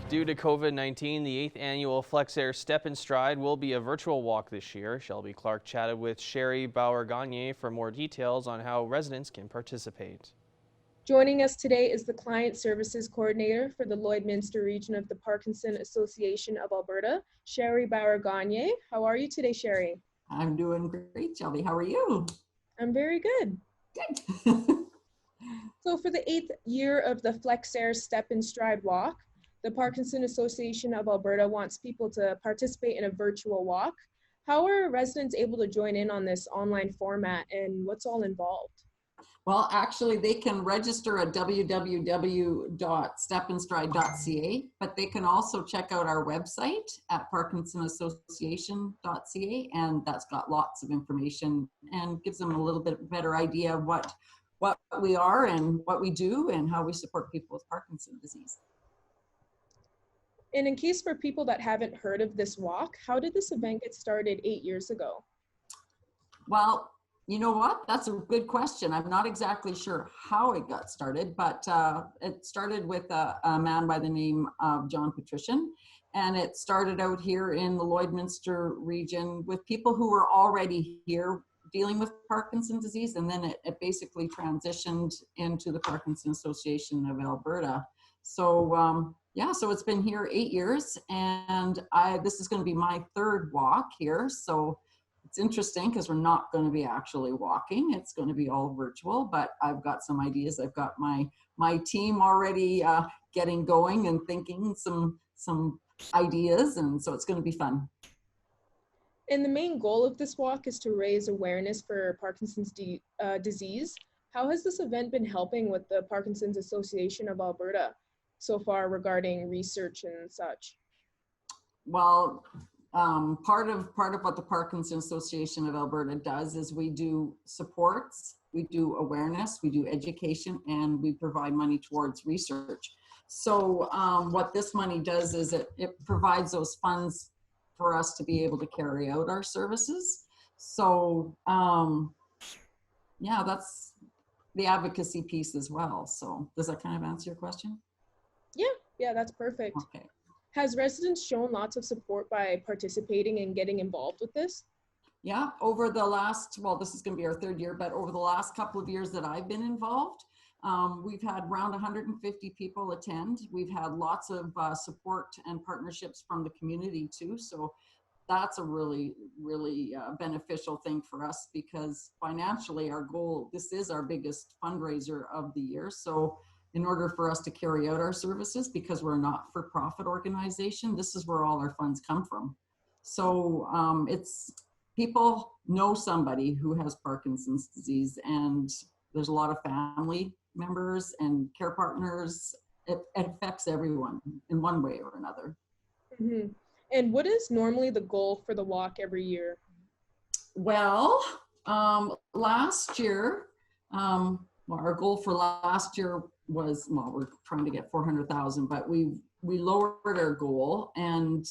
Due to COVID-19, the 8th annual FlexAir Step and Stride will be a virtual walk this year. Shelby Clark chatted with Sherry Bauer-Gagne for more details on how residents can participate. Joining us today is the Client Services Coordinator for the Lloydminster region of the Parkinsons Association of Alberta, Sherry Bauer-Gagne. How are you today, Sherry? I'm doing great, Shelby. How are you? I'm very good. Good. So for the 8th year of the FlexAir Step and Stride Walk, the Parkinsons Association of Alberta wants people to participate in a virtual walk. How are residents able to join in on this online format, and what's all involved? Well, actually, they can register at www.stepandstride.ca, but they can also check out our website at parkinsonassociation.ca, and that's got lots of information and gives them a little bit better idea of what we are and what we do and how we support people with Parkinson's disease. And in case for people that haven't heard of this walk, how did this event get started 8 years ago? Well, you know what? That's a good question. I'm not exactly sure how it got started, but it started with a man by the name of John Patrician. And it started out here in the Lloydminster region with people who were already here dealing with Parkinson's disease. And then it basically transitioned into the Parkinsons Association of Alberta. So yeah, so it's been here 8 years, and this is going to be my third walk here. So it's interesting because we're not going to be actually walking. It's going to be all virtual, but I've got some ideas. I've got my team already getting going and thinking some ideas, and so it's going to be fun. And the main goal of this walk is to raise awareness for Parkinson's disease. How has this event been helping with the Parkinsons Association of Alberta so far regarding research and such? Well, part of what the Parkinsons Association of Alberta does is we do supports, we do awareness, we do education, and we provide money towards research. So what this money does is it provides those funds for us to be able to carry out our services. So yeah, that's the advocacy piece as well. So does that kind of answer your question? Yeah, that's perfect. Okay. Has residents shown lots of support by participating and getting involved with this? Yeah, over the last, well, this is going to be our third year, but over the last couple of years that I've been involved, we've had around 150 people attend. We've had lots of support and partnerships from the community too. So that's a really, really beneficial thing for us, because financially our goal, this is our biggest fundraiser of the year. So in order for us to carry out our services, because we're a not-for-profit organization, this is where all our funds come from. So it's, people know somebody who has Parkinson's disease, and there's a lot of family members and care partners. It affects everyone in one way or another. Mm-hmm. And what is normally the goal for the walk every year? Well, last year, well, our goal for last year was, well, we're trying to get 400,000, but we lowered our goal, and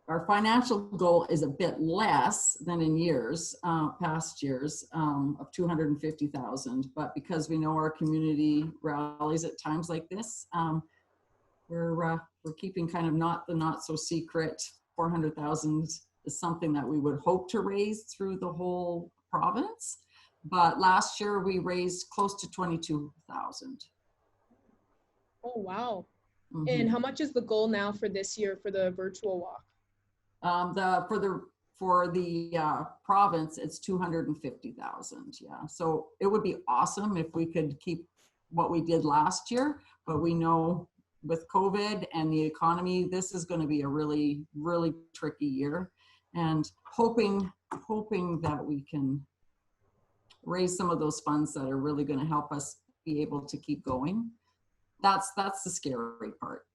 our financial goal is a bit less than in years, past years, of 250,000. But because we know our community rallies at times like this, we're keeping kind of not so secret. 400,000 is something that we would hope to raise through the whole province. But last year we raised close to 22,000. Oh, wow. Mm-hmm. And how much is the goal now for this year for the virtual walk? For the province, it's 250,000. Yeah. So it would be awesome if we could keep what we did last year, but we know with COVID and the economy, this is going to be a really, really tricky year, and hoping that we can raise some of those funds that are really going to help us be able to keep going. That's the scary part.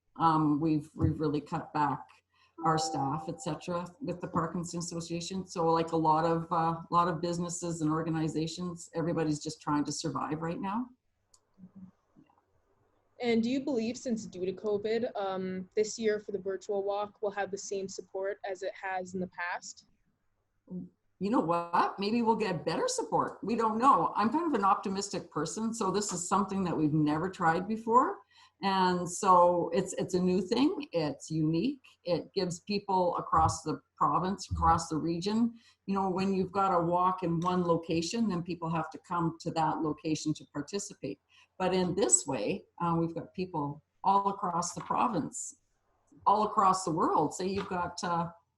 We've really cut back our staff, etc., with the Parkinsons Association. So like a lot of businesses and organizations, everybody's just trying to survive right now. And do you believe, since due to COVID, this year for the virtual walk will have the same support as it has in the past? You know what? Maybe we'll get better support. We don't know. I'm kind of an optimistic person, so this is something that we've never tried before. And so it's a new thing. It's unique. It gives people across the province, across the region, you know, when you've got a walk in one location, then people have to come to that location to participate. But in this way, we've got people all across the province, all across the world. Say you've got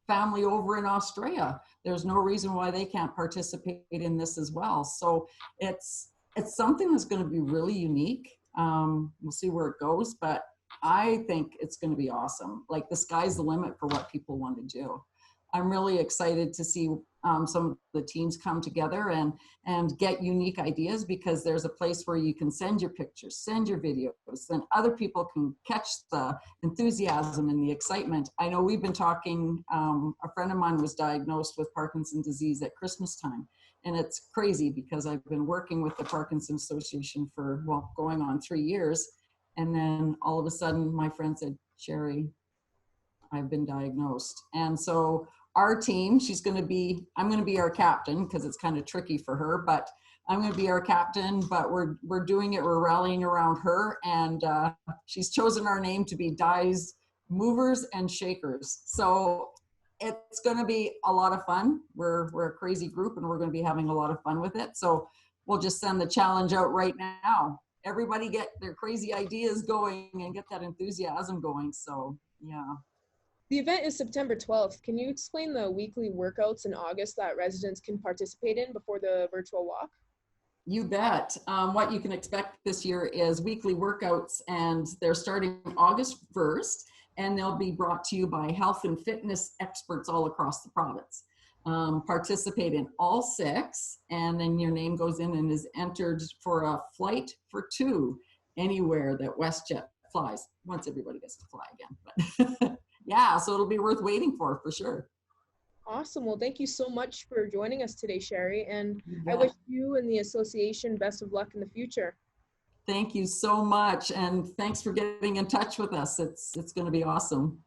family over in Australia. There's no reason why they can't participate in this as well. So it's something that's going to be really unique. We'll see where it goes, but I think it's going to be awesome. Like the sky's the limit for what people want to do. I'm really excited to see some of the teams come together and get unique ideas, because there's a place where you can send your pictures, send your videos, then other people can catch the enthusiasm and the excitement. I know we've been talking, a friend of mine was diagnosed with Parkinson's disease at Christmas time. And it's crazy because I've been working with the Parkinsons Association for, well, going on 3 years. And then all of a sudden my friend said, Sherry, I've been diagnosed. And so our team, I'm going to be our captain, because it's kind of tricky for her, but I'm going to be our captain, but we're doing it. We're rallying around her, and she's chosen our name to be Dies Movers and Shakers. So it's going to be a lot of fun. We're a crazy group, and we're going to be having a lot of fun with it. So we'll just send the challenge out right now. Everybody get their crazy ideas going and get that enthusiasm going. So yeah. The event is September 12th. Can you explain the weekly workouts in August that residents can participate in before the virtual walk? You bet. What you can expect this year is weekly workouts, and they're starting August 1st, and they'll be brought to you by health and fitness experts all across the province. Participate in all 6, and then your name goes in and is entered for a flight for 2 anywhere that WestJet flies, once everybody gets to fly again. But yeah, so it'll be worth waiting for sure. Awesome. Well, thank you so much for joining us today, Sherry. And I wish you and the association best of luck in the future. Thank you so much. And thanks for getting in touch with us. It's going to be awesome.